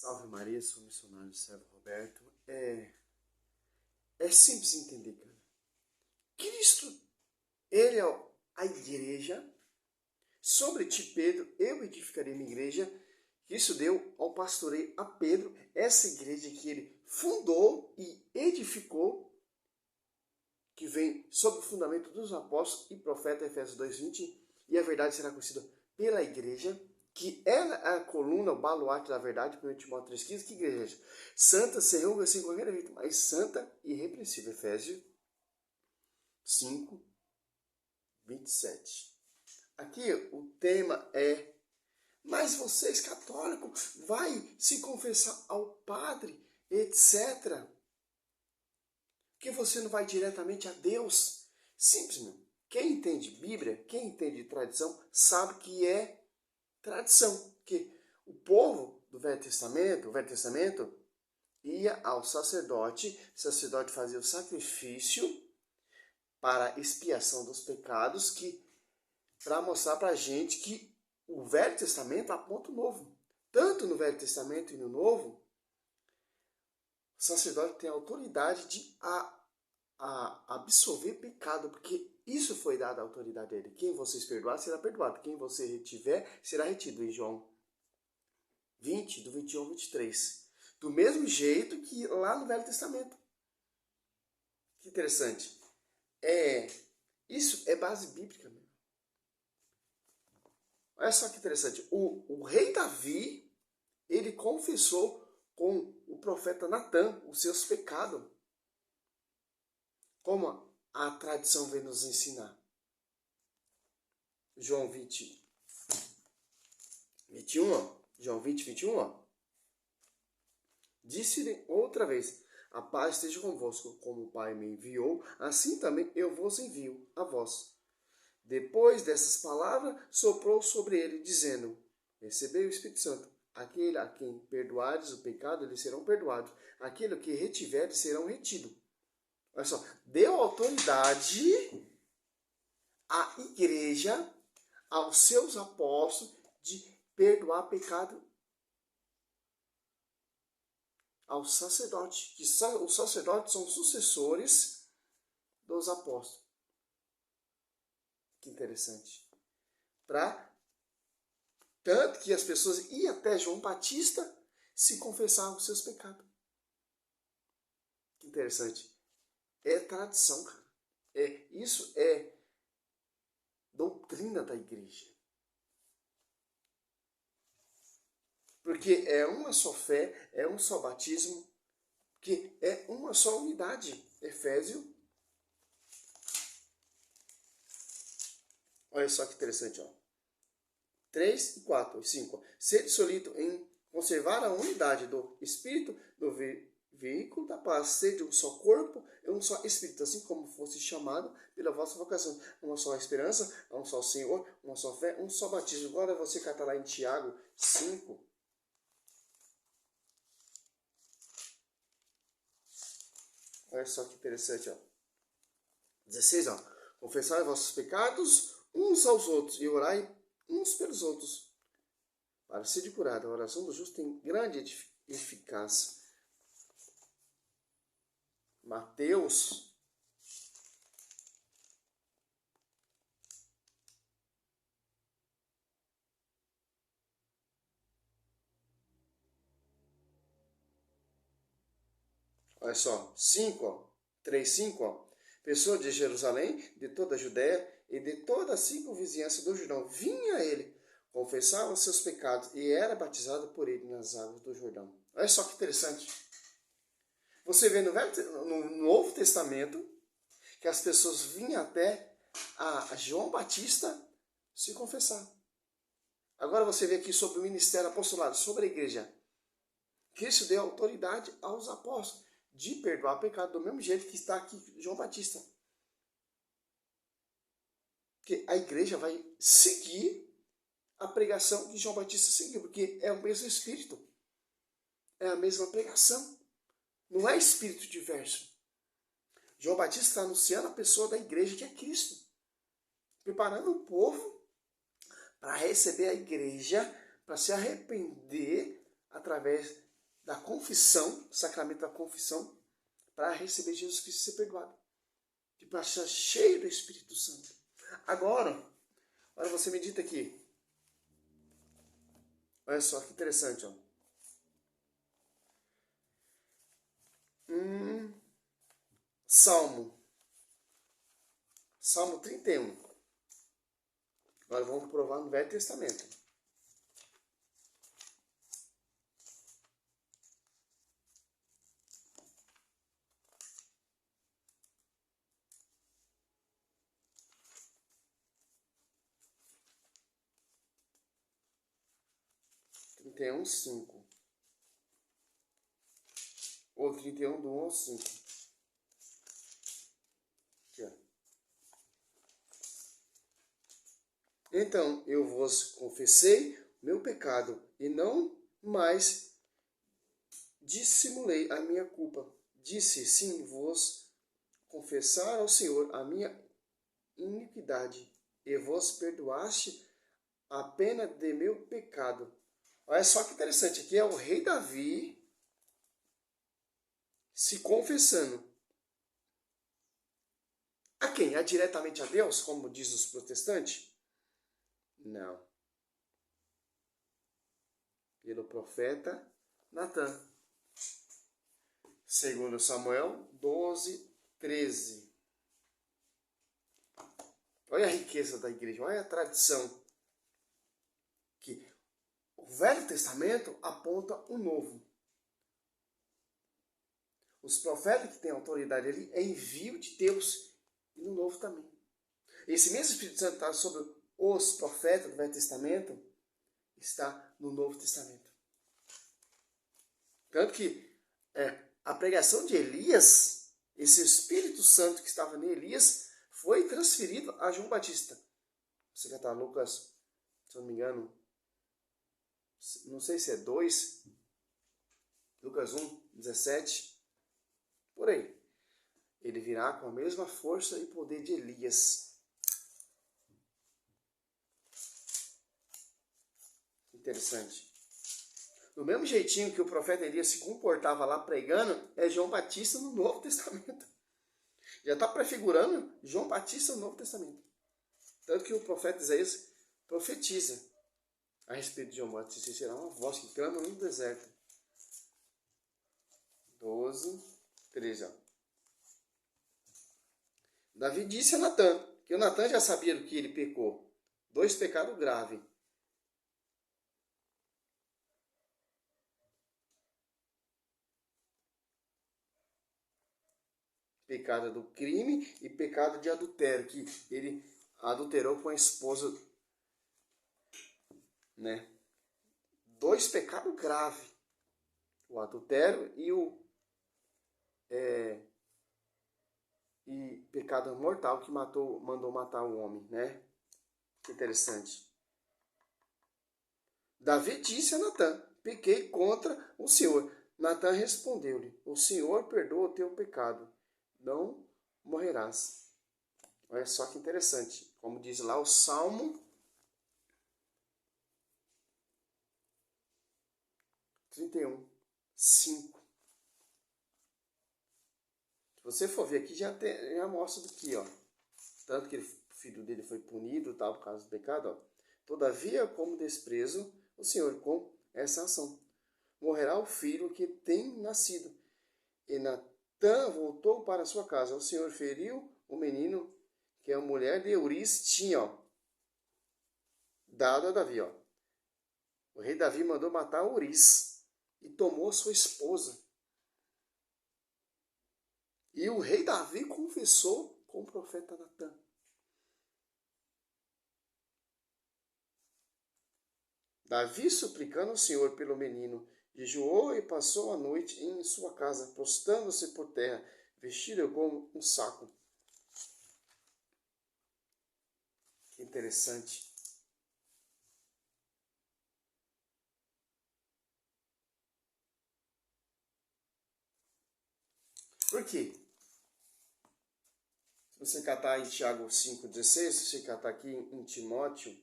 Salve Maria, sou missionário Servo Roberto. É simples entender, cara. Cristo, ele é a igreja. Sobre ti, Pedro, eu edificarei minha igreja. Isso deu ao pastoreio a Pedro, essa igreja que ele fundou e edificou, que vem sob o fundamento dos apóstolos e profetas, Efésios 2:20, e a verdade será conhecida pela igreja, que ela é a coluna, o baluarte da verdade, 1 Timóteo 3,15, que igreja? Santa, sem ruga, sem qualquer defeito, mas santa e irrepreensível, Efésios 5:27. Aqui o tema é: mas vocês católicos vai se confessar ao padre, etc. Que você não vai diretamente a Deus? Simples, meu. Quem entende Bíblia, quem entende tradição, sabe que é tradição. Que o povo do Velho Testamento ia ao sacerdote, o sacerdote fazia o sacrifício para expiação dos pecados, para mostrar para a gente que o Velho Testamento aponta o Novo. Tanto no Velho Testamento e no Novo, o sacerdote tem a autoridade de absolver pecado, porque isso foi dado à autoridade dele. Quem vocês perdoar, será perdoado. Quem você retiver, será retido. Em João 20, do 21 ao 23. Do mesmo jeito que lá no Velho Testamento. Que interessante. Isso é base bíblica mesmo. Olha só que interessante. O rei Davi, ele confessou com o profeta Natan os seus pecados. Como a tradição vem nos ensinar. João 20, 21, ó. João 20, 21, ó. Disse-lhe outra vez: a paz esteja convosco, como o Pai me enviou, assim também eu vos envio a vós. Depois dessas palavras, soprou sobre ele, dizendo: recebei o Espírito Santo. Aquele a quem perdoares o pecado, eles serão perdoados. Aquele que retiveres, serão retidos. Olha só, deu autoridade à igreja, aos seus apóstolos, de perdoar pecado ao sacerdote. Que os sacerdotes são sucessores dos apóstolos. Que interessante. Tanto que as pessoas iam até João Batista se confessar os seus pecados. Que interessante. É tradição, cara. Isso é doutrina da igreja. Porque é uma só fé, é um só batismo, que é uma só unidade. Efésios. Olha só que interessante, ó. 3 e 4 e 5. Sede solito em conservar a unidade do Espírito do veículo da paz. Sede um só corpo e um só Espírito, assim como fosse chamado pela vossa vocação. Uma só esperança, um só Senhor, uma só fé, um só batismo. Agora você cata lá em Tiago 5. Olha só que interessante, ó. 16, ó. Confessai vossos pecados uns aos outros e orai uns pelos outros, para ser curado. A oração do justo tem grande eficácia. Mateus 5, ó, 3, 5, ó. Pessoas de Jerusalém, de toda a Judéia e de toda a circunvizinhança do Jordão vinha a ele, confessava seus pecados e era batizado por ele nas águas do Jordão. Olha só que interessante. Você vê no Novo Testamento que as pessoas vinham até a João Batista se confessar. Agora você vê aqui sobre o ministério apostolado, sobre a igreja. Cristo deu autoridade aos apóstolos de perdoar pecado, do mesmo jeito que está aqui João Batista. Que a igreja vai seguir a pregação que João Batista seguiu, porque é o mesmo Espírito. É a mesma pregação. Não é espírito diverso. João Batista está anunciando a pessoa da igreja, que é Cristo. Preparando o povo para receber a igreja, para se arrepender através da confissão, sacramento da confissão, para receber Jesus Cristo e ser perdoado. E para estar cheio do Espírito Santo. Agora você medita aqui. Olha só que interessante, ó. Salmo 31. Agora vamos provar no Velho Testamento. Trinta e um, 5. Ou 31, do 1 ao 5. Aqui, ó. Então eu vos confessei meu pecado e não mais dissimulei a minha culpa. Disse, sim, vos confessar ao Senhor a minha iniquidade e vos perdoaste a pena de meu pecado. Olha só que interessante, aqui é o rei Davi se confessando. A quem? A diretamente a Deus, como diz os protestantes? Não. Pelo profeta Natan. Segundo Samuel 12, 13. Olha a riqueza da igreja, olha a tradição. Que o Velho Testamento aponta o Novo. Os profetas que têm autoridade ali é envio de Deus. E no Novo também. Esse mesmo Espírito Santo está sobre os profetas do Velho Testamento, está no Novo Testamento. Tanto que a pregação de Elias, esse Espírito Santo que estava em Elias, foi transferido a João Batista. Você cantar Lucas, se eu não me engano, não sei se é 2, Lucas 1, 17, por aí. Ele virá com a mesma força e poder de Elias. Interessante. Do mesmo jeitinho que o profeta Elias se comportava lá pregando, é João Batista no Novo Testamento. Já está prefigurando João Batista no Novo Testamento. Tanto que o profeta Isaías profetiza a respeito de João Batista. Será uma voz que clama no deserto. 12, 13. Ó. Davi disse a Natan, que o Natan já sabia do que ele pecou. 2 pecados graves. Pecado do crime e pecado de adultério, que ele adulterou com a esposa, né? 2 pecados graves. O adultério e o pecado mortal que mandou matar o homem, né? Interessante. Davi disse a Natan, pequei contra o Senhor. Natan respondeu-lhe, o Senhor perdoa o teu pecado, não morrerás. Olha só que interessante, como diz lá o Salmo 31, 5. Se você for ver aqui, já mostra do que, ó. Tanto que o filho dele foi punido, tal, por causa do pecado, ó. Todavia, como desprezo o Senhor com essa ação, morrerá o filho que tem nascido. E Natan voltou para sua casa. O Senhor feriu o menino que a mulher de Urias tinha, ó, dado a Davi, ó. O rei Davi mandou matar Urias e tomou sua esposa. E o rei Davi confessou com o profeta Natan. Davi, suplicando ao Senhor pelo menino, jejuou e passou a noite em sua casa, prostrando-se por terra, vestido com um saco. Que interessante. Por quê? Se você catar em Tiago 5,16, se você catar aqui em Timóteo,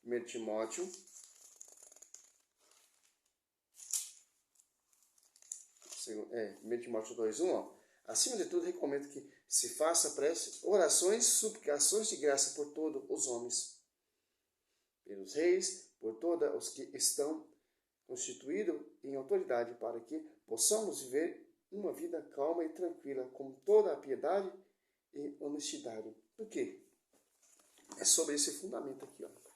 1 Timóteo, 1 Timóteo 2:1, ó. Acima de tudo, recomendo que se faça prece, orações, suplicações de graça por todos os homens, pelos reis, por todos os que estão constituídos em autoridade, para que possamos viver uma vida calma e tranquila, com toda a piedade e honestidade. Por quê? É sobre esse fundamento aqui, ó.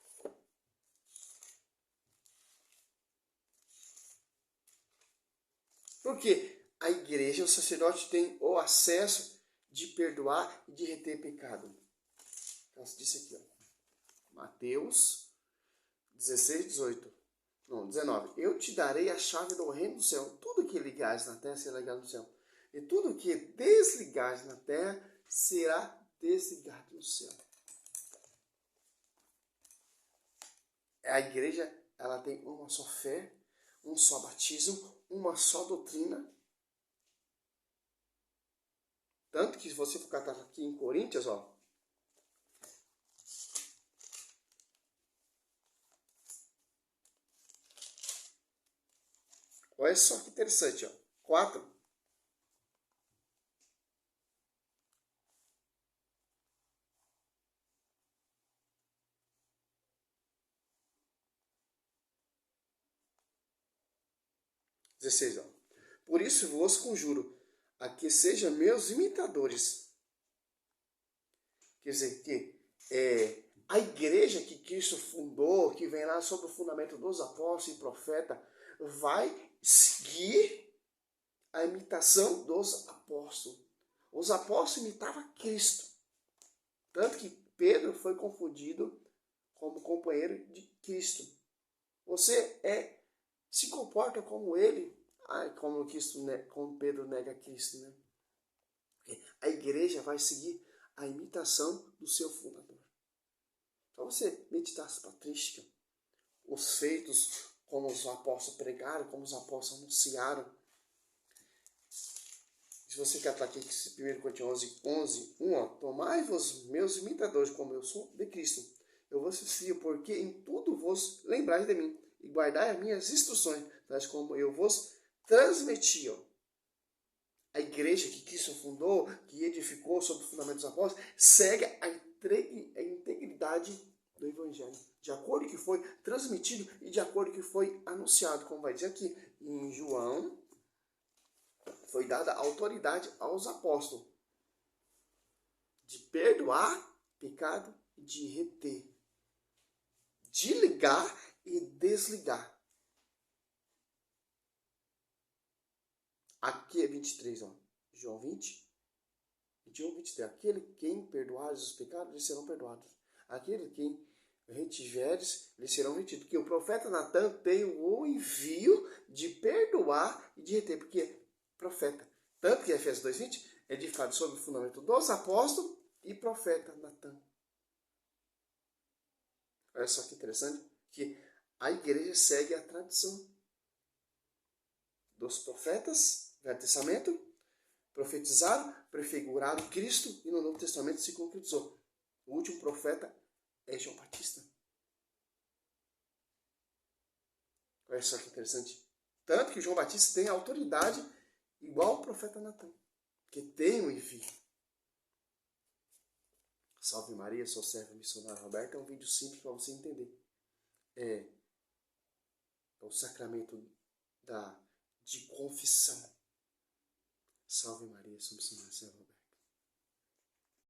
Porque a igreja, o sacerdote tem o acesso de perdoar e de reter pecado. Então, disse aqui, ó. Mateus 16:18. Não, 19. Eu te darei a chave do reino do céu. Tudo que ligares na terra será ligado no céu. E tudo que desligares na terra será desligado no céu. A igreja, ela tem uma só fé, um só batismo, uma só doutrina. Tanto que se você for catar aqui em Coríntios, ó. Olha só que interessante, ó. 4. Ó. Por isso vos conjuro a que sejam meus imitadores. Quer dizer, que a igreja que Cristo fundou, que vem lá sob o fundamento dos apóstolos e profetas, vai seguir a imitação dos apóstolos. Os apóstolos imitavam Cristo. Tanto que Pedro foi confundido como companheiro de Cristo. Você se comporta como ele, como Pedro nega Cristo, né? A igreja vai seguir a imitação do seu fundador. Então você meditar as patrísticas, os feitos como os apóstolos pregaram, como os apóstolos anunciaram. Se você quer estar aqui, 1 Coríntios 11:1, ó, tomai-vos meus imitadores, como eu sou de Cristo. Eu vos ensino, porque em tudo vos lembrais de mim, e guardai as minhas instruções, tais como eu vos transmiti. Ó. A igreja que Cristo fundou, que edificou sob o fundamento dos apóstolos, segue a integridade do Evangelho, de acordo com o que foi transmitido e de acordo com o que foi anunciado, como vai dizer aqui em João. Foi dada autoridade aos apóstolos de perdoar pecado e de reter, de ligar e desligar. Aqui é 23, ó. João 20, 21, 23. Aquele quem perdoar os pecados, eles serão perdoados. Aquele quem retiveres, eles serão retidos. Porque o profeta Natan tem o envio de perdoar e de reter. Porque profeta. Tanto que Efésios 2:20 é edificado sobre o fundamento dos apóstolos e profeta Natan. Olha só que interessante, que a igreja segue a tradição dos profetas do Velho Testamento, profetizaram, prefiguraram Cristo e no Novo Testamento se concretizou. O último profeta é João Batista. Olha só que interessante. Tanto que João Batista tem autoridade igual o profeta Natan, que tem o envio. Salve Maria, sou servo missionário Roberto. É um vídeo simples para você entender. É o sacramento de confissão. Salve Maria, sou missionário servo Roberto.